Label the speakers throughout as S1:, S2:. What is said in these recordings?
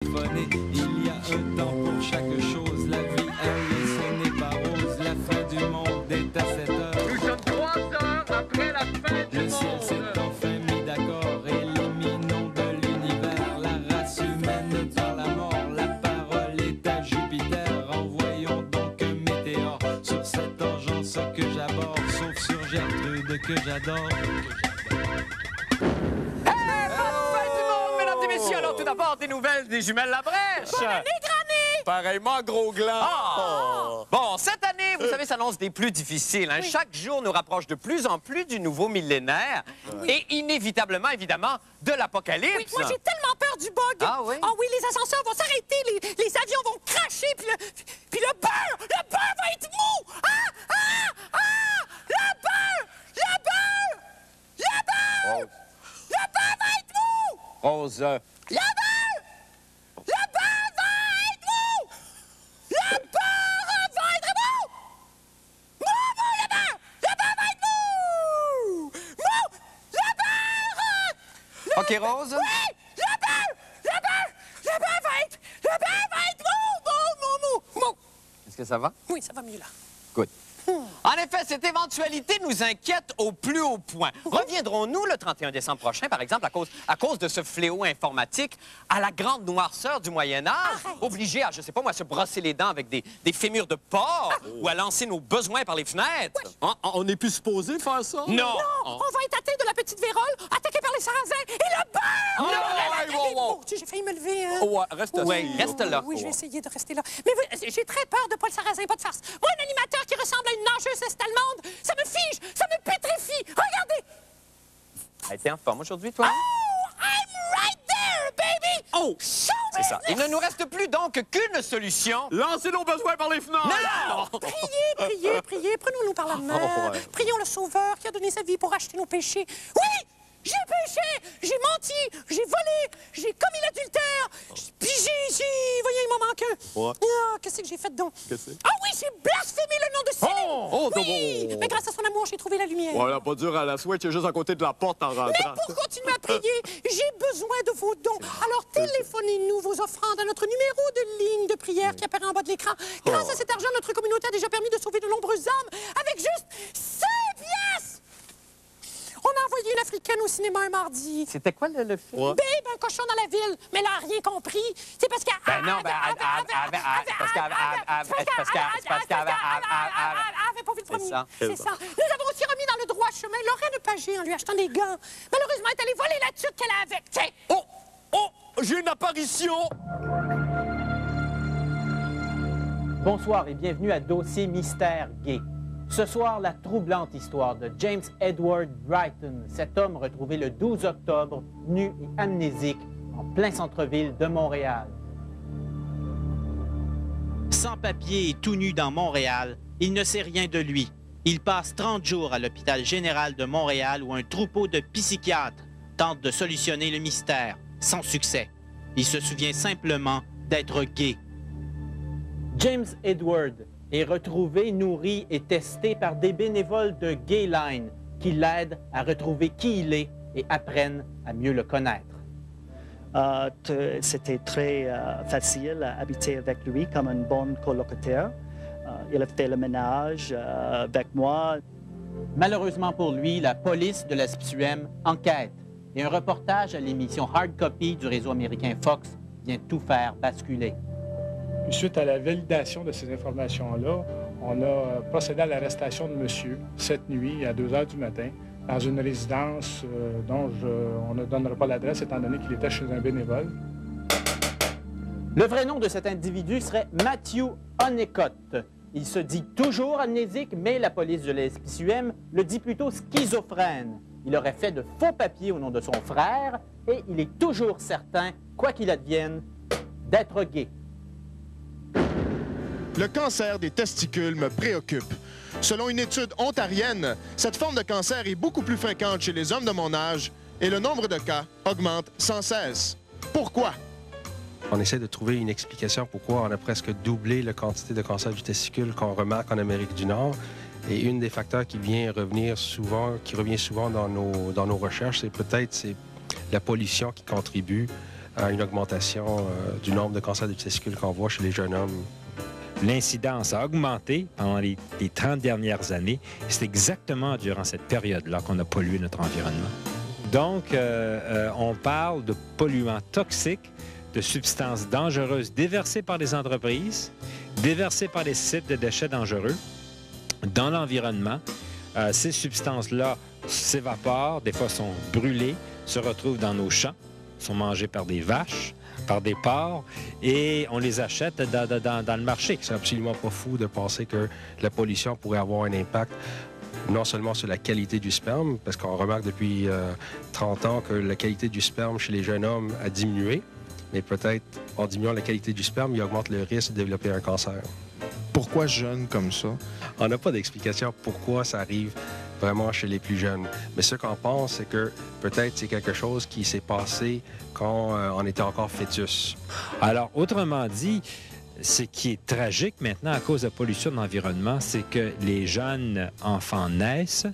S1: téléphoner. Il y a un temps pour chaque chose. La vie, elle, ce n'est pas rose. La fin du monde est à 7 heures.
S2: Nous sommes 3 heures après la fin du
S1: Le ciel
S2: monde.
S1: s'est enfin mis d'accord. Éliminons de l'univers la race humaine par la mort. La parole est à Jupiter. Envoyons donc un météore sur cette engeance que j'aborde. Sauf sur Gertrude que j'adore.
S2: Alors, tout d'abord, des nouvelles des jumelles Labrèche. Bonne année, Granny! Pareillement, gros gland. Oh. Bon, cette année, vous savez, s'annonce des plus difficiles. Hein? Oui. Chaque jour nous rapproche de plus en plus du nouveau millénaire et inévitablement, évidemment, de l'apocalypse.
S3: Oui, moi, j'ai tellement peur du bug.
S2: Ah oui?
S3: Ah oui, les ascenseurs vont s'arrêter, les avions vont cracher, puis le beurre va être mou! Le beurre va être mou!
S2: Rose.
S3: Le beurre va être mou! Le beurre va être mou! Le beurre va être mou! Le beurre!
S2: OK, Rose?
S3: Oui! Le beurre va être mou!
S2: Est-ce que ça va?
S3: Oui, ça va mieux là.
S2: Good. En effet, cette éventualité nous inquiète au plus haut point. Reviendrons-nous le 31 décembre prochain, par exemple, à cause de ce fléau informatique, à la grande noirceur du Moyen Âge, obligés à, je sais pas moi, se brosser les dents avec des fémures de porc ou à lancer nos besoins par les fenêtres?
S4: Ah, on n'est plus supposé faire ça?
S2: Non!
S3: On va être atteint de la petite vérole, attaqué par les sarrasins et le beurre!
S2: wow.
S3: J'ai failli me lever. Hein?
S4: Oh, ouais, reste assis.
S2: Oui, reste là.
S3: Oui, je vais essayer de rester là. Mais j'ai très peur de Paul Sarrazin, pas de farce. Moi, un animateur qui ressemble à une nageuse est-allemande, ça me fige, ça me pétrifie. Regardez!
S2: Elle était en forme aujourd'hui, toi?
S3: Oh, I'm right there, baby!
S2: Oh!
S3: Show
S2: C'est ça. Il
S3: business!
S2: ne nous reste plus donc qu'une solution.
S4: Lancez nos besoins par les fenêtres!
S2: Non!
S3: Priez, prenons-nous par la main. Prions le Sauveur qui a donné sa vie pour acheter nos péchés. Oui! J'ai péché, j'ai menti, j'ai volé, j'ai commis l'adultère, puis voyez, il m'en manque un.
S4: Ouais.
S3: Ah, qu'est-ce que j'ai fait donc?
S4: Qu'est-ce que c'est?
S3: Ah oui, j'ai blasphémé le nom de Céline!
S4: Oh,
S3: oui! Mais grâce à son amour, j'ai trouvé la lumière.
S4: Voilà, pas dur à la Switch, juste à côté de la porte en rentrant.
S3: Mais pour continuer à prier, j'ai besoin de vos dons. Alors téléphonez-nous vos offrandes à notre numéro de ligne de prière qui apparaît en bas de l'écran. Grâce à cet argent, notre communauté a déjà permis de sauver de nombreuses âmes avec juste 5 piastres! On a envoyé une Africaine au cinéma un mardi.
S2: C'était quoi le film?
S4: Ouais.
S3: Babe, un cochon dans la ville. Mais elle a rien compris. C'est parce qu'elle...
S2: Ben non, ben...
S3: parce qu'elle avait pas vu le premier.
S2: C'est ça.
S3: C'est ça. Nous avons aussi remis dans le droit chemin Lorraine Pagé en lui achetant des gants. Malheureusement, elle est allée voler la tuque qu'elle avait. Tiens!
S4: Oh! J'ai une apparition!
S5: Bonsoir et bienvenue à Dossier Mystère Gay. Ce soir, la troublante histoire de James Edward Brighton, cet homme retrouvé le 12 octobre, nu et amnésique, en plein centre-ville de Montréal. Sans papier et tout nu dans Montréal, il ne sait rien de lui. Il passe 30 jours à l'hôpital général de Montréal où un troupeau de psychiatres tente de solutionner le mystère, sans succès. Il se souvient simplement d'être gay. James Edward est retrouvé, nourri et testé par des bénévoles de Gayline qui l'aident à retrouver qui il est et apprennent à mieux le connaître.
S6: C'était très facile à habiter avec lui comme un bon colocataire. Il a fait le ménage avec moi.
S5: Malheureusement pour lui, la police de la SPUM enquête et un reportage à l'émission Hard Copy du réseau américain Fox vient tout faire basculer.
S7: Suite à la validation de ces informations-là, on a procédé à l'arrestation de monsieur cette nuit à 2 heures du matin dans une résidence dont on ne donnera pas l'adresse étant donné qu'il était chez un bénévole.
S5: Le vrai nom de cet individu serait Matthew Honeycutt. Il se dit toujours amnésique, mais la police de la SPUM le dit plutôt schizophrène. Il aurait fait de faux papiers au nom de son frère et il est toujours certain, quoi qu'il advienne, d'être gay.
S8: Le cancer des testicules me préoccupe. Selon une étude ontarienne, cette forme de cancer est beaucoup plus fréquente chez les hommes de mon âge et le nombre de cas augmente sans cesse. Pourquoi?
S9: On essaie de trouver une explication pourquoi on a presque doublé la quantité de cancer du testicule qu'on remarque en Amérique du Nord. Et une des facteurs qui revient souvent dans nos recherches, c'est peut-être la pollution qui contribue à une augmentation du nombre de cancers du testicule qu'on voit chez les jeunes hommes.
S10: L'incidence a augmenté pendant les 30 dernières années. C'est exactement durant cette période-là qu'on a pollué notre environnement. Donc, on parle de polluants toxiques, de substances dangereuses déversées par les entreprises, déversées par les sites de déchets dangereux dans l'environnement. Ces substances-là s'évaporent, des fois sont brûlées, se retrouvent dans nos champs, sont mangées par des vaches, par des porcs, et on les achète dans le marché.
S9: C'est absolument pas fou de penser que la pollution pourrait avoir un impact non seulement sur la qualité du sperme, parce qu'on remarque depuis 30 ans que la qualité du sperme chez les jeunes hommes a diminué, mais peut-être en diminuant la qualité du sperme, il augmente le risque de développer un cancer.
S8: Pourquoi jeunes comme ça?
S9: On n'a pas d'explication pourquoi ça arrive vraiment chez les plus jeunes. Mais ce qu'on pense, c'est que peut-être c'est quelque chose qui s'est passé quand on était encore fœtus.
S10: Alors, autrement dit, ce qui est tragique maintenant à cause de la pollution de l'environnement, c'est que les jeunes enfants naissent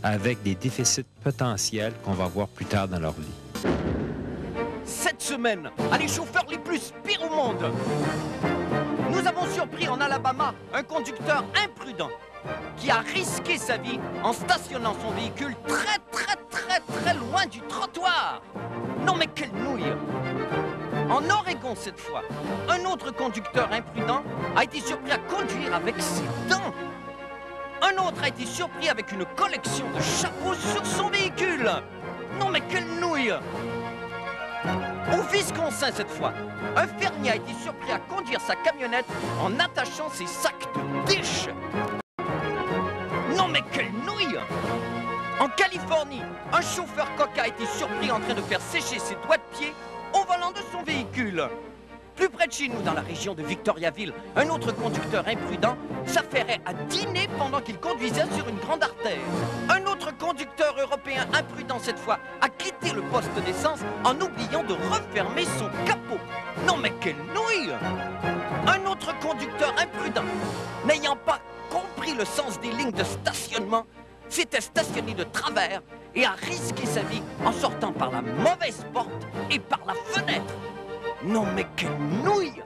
S10: avec des déficits potentiels qu'on va voir plus tard dans leur vie.
S2: Cette semaine, à les chauffeurs les plus pires au monde, nous avons surpris en Alabama un conducteur imprudent qui a risqué sa vie en stationnant son véhicule très loin du trottoir. Non mais quelle nouille! En Oregon cette fois, un autre conducteur imprudent a été surpris à conduire avec ses dents. Un autre a été surpris avec une collection de chapeaux sur son véhicule. Non mais quelle nouille! Au Wisconsin cette fois, un fermier a été surpris à conduire sa camionnette en attachant ses sacs de déchets. Non mais quelle nouille! En Californie, un chauffeur coq a été surpris en train de faire sécher ses doigts de pied au volant de son véhicule. Plus près de chez nous, dans la région de Victoriaville, un autre conducteur imprudent s'affairait à dîner pendant qu'il conduisait sur une grande artère. Un autre conducteur européen imprudent cette fois a quitté le poste d'essence en oubliant de refermer son capot. Non mais quelle nouille! Un autre conducteur imprudent, n'ayant pas compris le sens des lignes de stationnement, s'était stationné de travers et a risqué sa vie en sortant par la mauvaise porte et par la fenêtre. Non mais quelle nouille!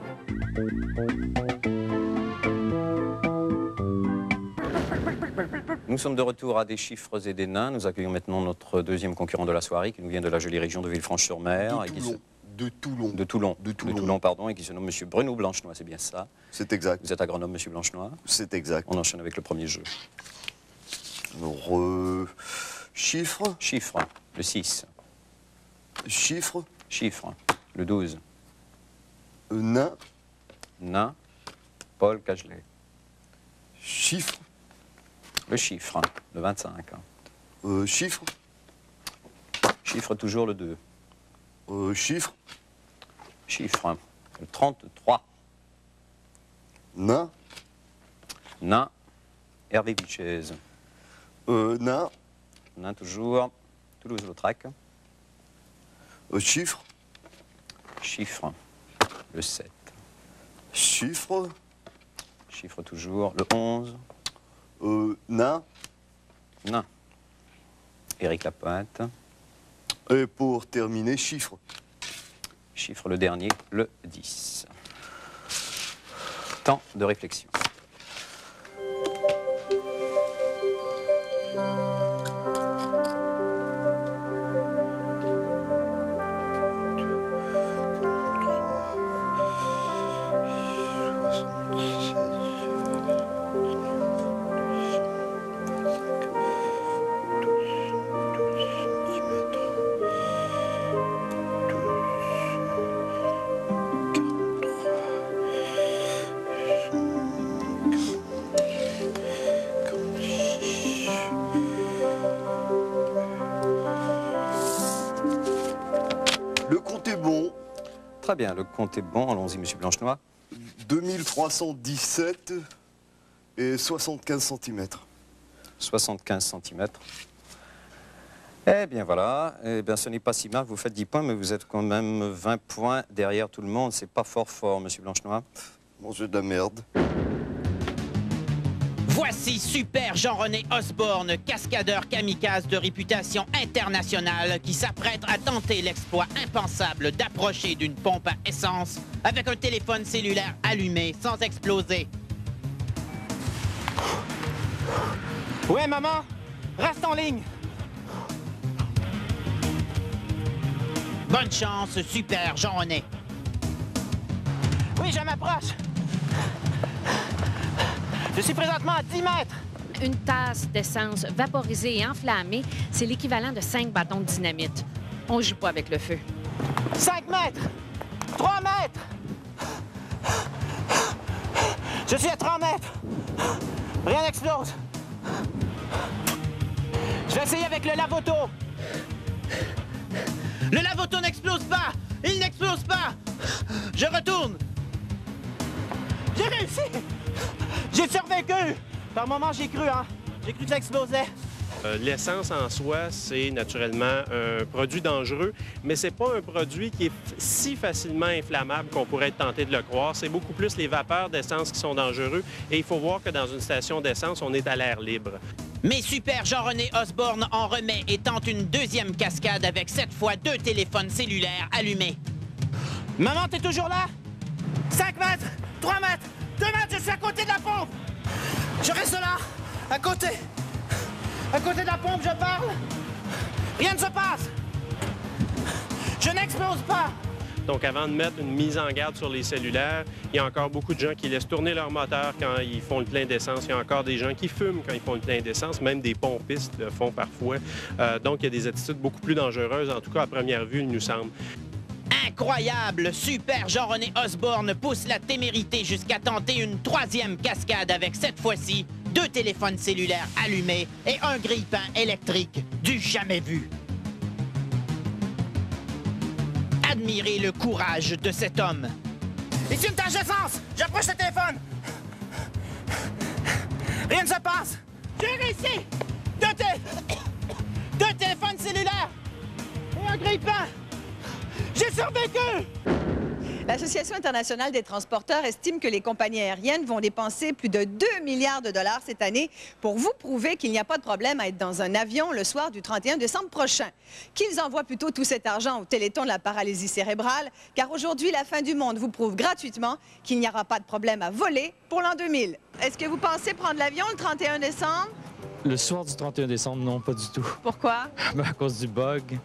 S2: Nous sommes de retour à des chiffres et des nains. Nous accueillons maintenant notre deuxième concurrent de la soirée qui nous vient de la jolie région de Villefranche-sur-Mer.
S8: De Toulon.
S4: De Toulon, pardon, et qui se nomme Monsieur Bruno Blanchenois, c'est bien ça?
S8: C'est exact.
S4: Vous êtes agronome, Monsieur Blanchenois?
S8: C'est exact.
S4: On enchaîne avec le premier jeu.
S8: Chiffre.
S4: Chiffre, le 6.
S8: Chiffre.
S4: Chiffre, le 12.
S8: Nain.
S4: Nain, Paul Cagelet.
S8: Chiffre.
S4: Le chiffre, le 25.
S8: Chiffre.
S4: Chiffre toujours le 2.
S8: Chiffre.
S4: Chiffre, le 33.
S8: Nain.
S4: Nain, Hervé Vichez.
S8: Nain.
S4: Nain toujours, Toulouse-Lautrec.
S8: Chiffre.
S4: Chiffre, le 7.
S8: Chiffre.
S4: Chiffre toujours, le 11.
S8: Nain.
S4: Nain, Éric Lapointe.
S8: Et pour terminer, chiffre.
S4: Chiffre le dernier, le 10. Temps de réflexion. Très bien, le compte est bon. Allons-y, Monsieur Blanchenois.
S8: 2317 et 75 cm.
S4: 75 cm. Eh bien, voilà. Eh bien, ce n'est pas si mal. Vous faites 10 points, mais vous êtes quand même 20 points derrière tout le monde. C'est pas fort, Monsieur Blanchenois.
S8: Mon jeu de la merde.
S5: Voici Super Jean-René Osborne, cascadeur kamikaze de réputation internationale qui s'apprête à tenter l'exploit impensable d'approcher d'une pompe à essence avec un téléphone cellulaire allumé sans exploser. Ouais, maman, reste en ligne. Bonne chance, Super Jean-René. Oui, je m'approche. Je suis présentement à 10 mètres.
S11: Une tasse d'essence vaporisée et enflammée, c'est l'équivalent de 5 bâtons de dynamite. On joue pas avec le feu.
S5: 5 mètres! 3 mètres! Je suis à 3 mètres! Rien n'explose! Je vais essayer avec le lave-auto! Le lave-auto n'explose pas! Il n'explose pas! Je retourne! J'ai réussi! J'ai survécu! Par moment, j'ai cru, hein? J'ai cru que ça explosait.
S12: L'essence en soi, c'est naturellement un produit dangereux, mais c'est pas un produit qui est si facilement inflammable qu'on pourrait être tenté de le croire. C'est beaucoup plus les vapeurs d'essence qui sont dangereux. Et il faut voir que dans une station d'essence, on est à l'air libre.
S5: Mais Super Jean-René Osborne en remet et tente une deuxième cascade avec cette fois 2 téléphones cellulaires allumés. Maman, t'es toujours là? 5 mètres! 3 mètres! 2 mètres, je suis à côté de la pompe! Je reste là, à côté. À côté de la pompe, je parle. Rien ne se passe. Je n'explose pas.
S12: Donc, avant de mettre une mise en garde sur les cellulaires, il y a encore beaucoup de gens qui laissent tourner leur moteur quand ils font le plein d'essence. Il y a encore des gens qui fument quand ils font le plein d'essence. Même des pompistes le font parfois. Donc, il y a des attitudes beaucoup plus dangereuses. En tout cas, à première vue, il nous semble.
S5: Incroyable! Super Jean-René Osborne pousse la témérité jusqu'à tenter une 3e cascade avec cette fois-ci 2 téléphones cellulaires allumés et un grille-pain électrique du jamais vu. Admirez le courage de cet homme. Ici une tâche d'essence! J'approche le téléphone! Rien ne se passe! J'ai réussi! 2 téléphones cellulaires et un grille-pain! J'ai survécu!
S13: L'Association internationale des transporteurs estime que les compagnies aériennes vont dépenser plus de 2 milliards de dollars cette année pour vous prouver qu'il n'y a pas de problème à être dans un avion le soir du 31 décembre prochain. Qu'ils envoient plutôt tout cet argent au Téléthon de la paralysie cérébrale, car aujourd'hui, la fin du monde vous prouve gratuitement qu'il n'y aura pas de problème à voler pour l'an 2000. Est-ce que vous pensez prendre l'avion le 31 décembre?
S14: Le soir du 31 décembre, non, pas du tout.
S13: Pourquoi?
S14: À cause du bug.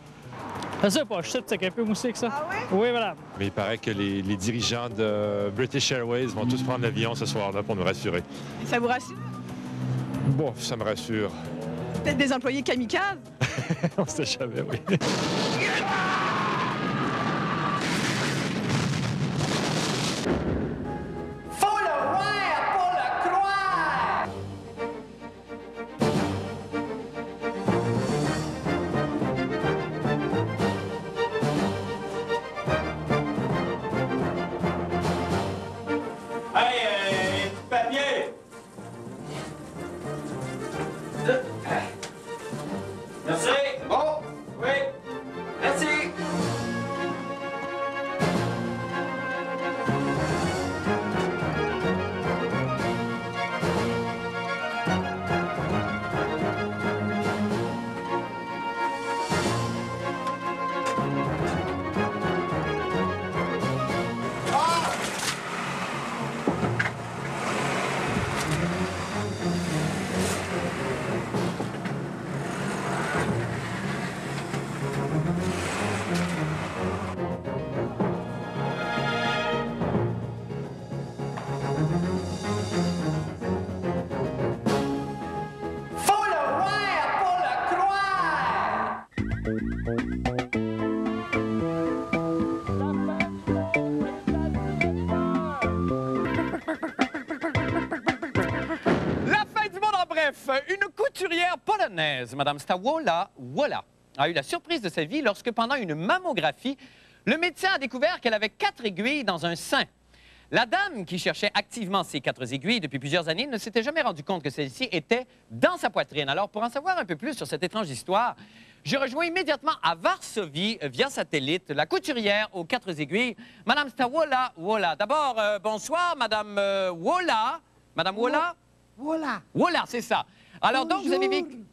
S6: Ça, c'est pas chute, c'est un peu moussé que ça.
S13: Ah oui?
S6: Oui, voilà.
S15: Mais il paraît que les dirigeants de British Airways vont tous prendre l'avion ce soir-là pour nous rassurer.
S13: Ça vous rassure?
S15: Bon, ça me rassure.
S13: Peut-être des employés kamikazes?
S15: On sait jamais, oui.
S2: Faut le voir pour le croire!
S1: Hey, du papier! Merci!
S2: Bon,
S1: Oui!
S2: merci! Faut le voir pour le croire! La fin du monde en bref. Une couturière polonaise, Mme Stawola Wola, a eu la surprise de sa vie lorsque, pendant une mammographie, le médecin a découvert qu'elle avait 4 aiguilles dans un sein. La dame, qui cherchait activement ces 4 aiguilles depuis plusieurs années, ne s'était jamais rendu compte que celle-ci était dans sa poitrine. Alors, pour en savoir un peu plus sur cette étrange histoire, je rejoins immédiatement à Varsovie, via satellite, la couturière aux 4 aiguilles, Mme Stawola Wola. D'abord, bonsoir, Mme Wola. Madame Wola?
S16: Voilà.
S2: Voilà, c'est ça. Alors donc, vous avez vécu...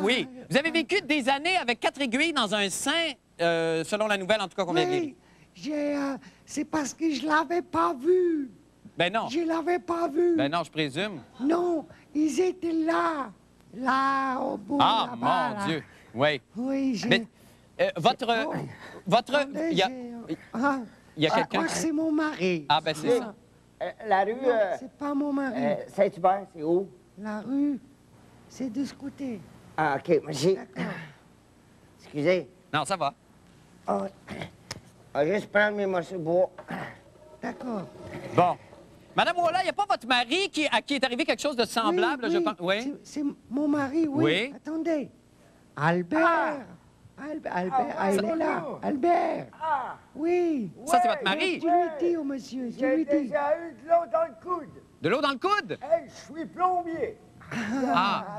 S2: Oui, vous avez vécu des années avec 4 aiguilles dans un sein, selon la nouvelle, en tout cas, qu'on vient de lire.
S16: C'est parce que je l'avais pas vu.
S2: Ben non.
S16: Je l'avais pas vu.
S2: Ben non, je présume.
S16: Non, ils étaient là. Là, au bout,
S2: Ah,
S16: là-bas,
S2: mon
S16: là.
S2: Dieu. Oui.
S16: Oui, j'ai...
S2: Mais, votre...
S16: Attendez,
S2: Il y a quelqu'un...
S16: Je crois que c'est mon mari.
S2: Ah, ben c'est ça.
S17: La rue...
S16: Non, c'est pas mon mari.
S17: Saint-Hubert, c'est où?
S16: La rue, c'est de ce côté.
S17: Ah, OK. Moi, j'ai... Excusez.
S2: Non, ça va.
S17: On va juste prendre mes morceaux de bois.
S16: D'accord.
S2: Bon. Madame Ouellet, il n'y a pas votre mari à qui est arrivé quelque chose de semblable,
S16: oui,
S2: je pense? Oui.
S16: C'est mon mari, oui.
S2: Oui.
S16: Attendez. Albert. Albert, il est là. Albert. Oui.
S2: Ça, c'est votre mari?
S16: Je lui dis au monsieur, je lui dis.
S17: J'ai déjà eu de l'eau dans le coude.
S2: De l'eau dans le coude?
S17: Hey, je suis plombier.
S2: Ah.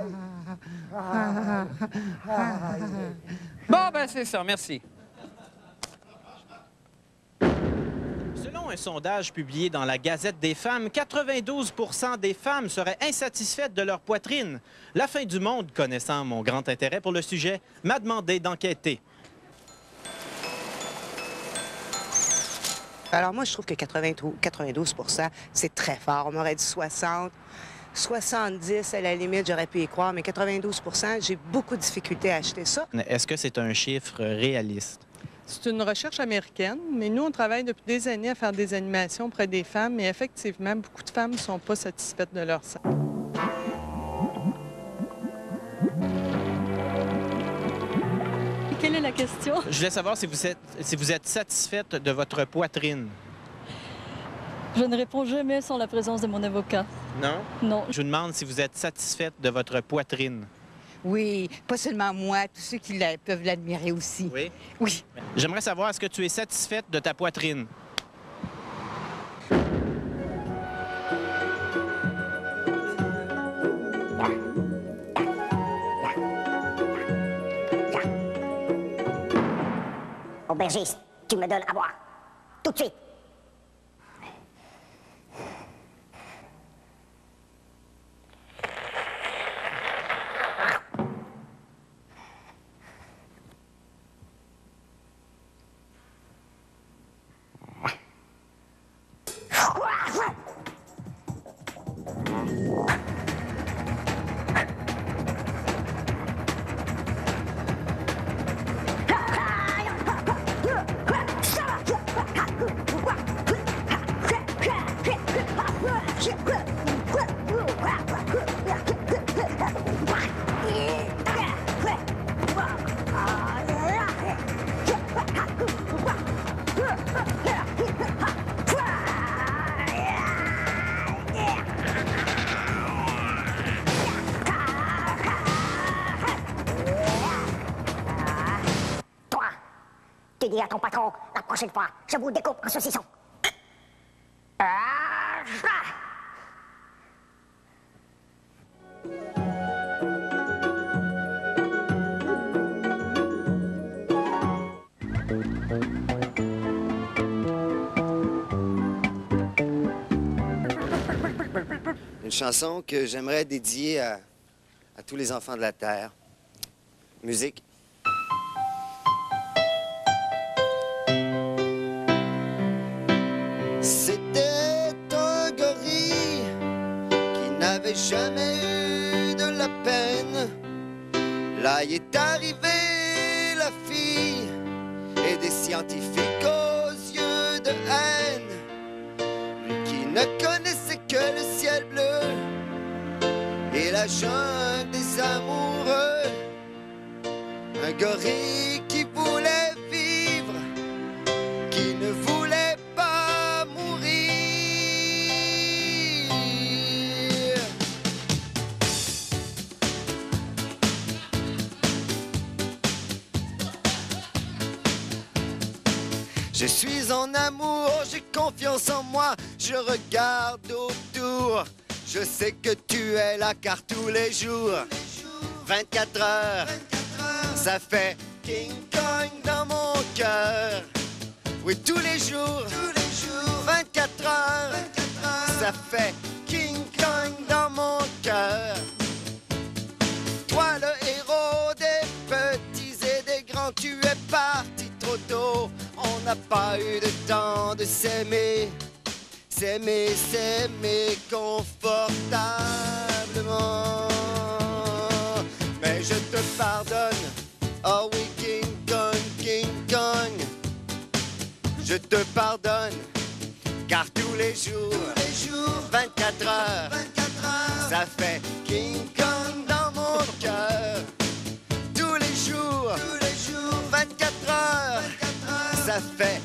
S2: Bon, ben c'est ça, merci.
S5: Selon un sondage publié dans la Gazette des femmes, 92 % des femmes seraient insatisfaites de leur poitrine. La fin du monde, connaissant mon grand intérêt pour le sujet, m'a demandé d'enquêter.
S18: Alors moi, je trouve que 92 %, c'est très fort. On m'aurait dit 60, 70 à la limite, j'aurais pu y croire, mais 92 %, j'ai beaucoup de difficultés à acheter ça.
S5: Est-ce que c'est un chiffre réaliste?
S19: C'est une recherche américaine, mais nous, on travaille depuis des années à faire des animations auprès des femmes, et effectivement, beaucoup de femmes ne sont pas satisfaites de leur sein.
S20: Quelle est la question?
S5: Je voulais savoir si vous êtes satisfaite de votre poitrine.
S20: Je ne réponds jamais sans la présence de mon avocat.
S5: Non?
S20: Non.
S5: Je vous demande si vous êtes satisfaite de votre poitrine.
S21: Oui, pas seulement moi, tous ceux qui peuvent l'admirer aussi.
S5: Oui?
S21: Oui.
S5: J'aimerais savoir, est-ce que tu es satisfaite de ta poitrine?
S22: Aubergiste, tu me donnes à boire. Tout de suite. Tu dis à ton patron, la prochaine fois, je vous découpe en saucisson.
S23: Une chanson que j'aimerais dédier à tous les enfants de la Terre. Musique. C'était un gorille qui n'avait jamais eu de la peine. Là y est arrivée la fille et des scientifiques aux yeux de haine. Lui qui ne connaissait que le ciel bleu et la jungle des amoureux. Un gorille qui voulait vivre, qui ne voulait pas mourir. Je suis en amour, j'ai confiance en moi, je regarde autour. Je sais que tu es là car tous les jours, 24 heures, ça fait King Kong dans mon cœur. Oui, tous les jours, 24 heures, ça fait King Kong dans mon cœur. n'a pas eu de temps de s'aimer. S'aimer confortablement. Mais je te pardonne, oh oui, King Kong. Je te pardonne, car tous les jours, 24 heures, ça fait King Kong dans mon cœur. Tous les jours, 24 heures, ça fait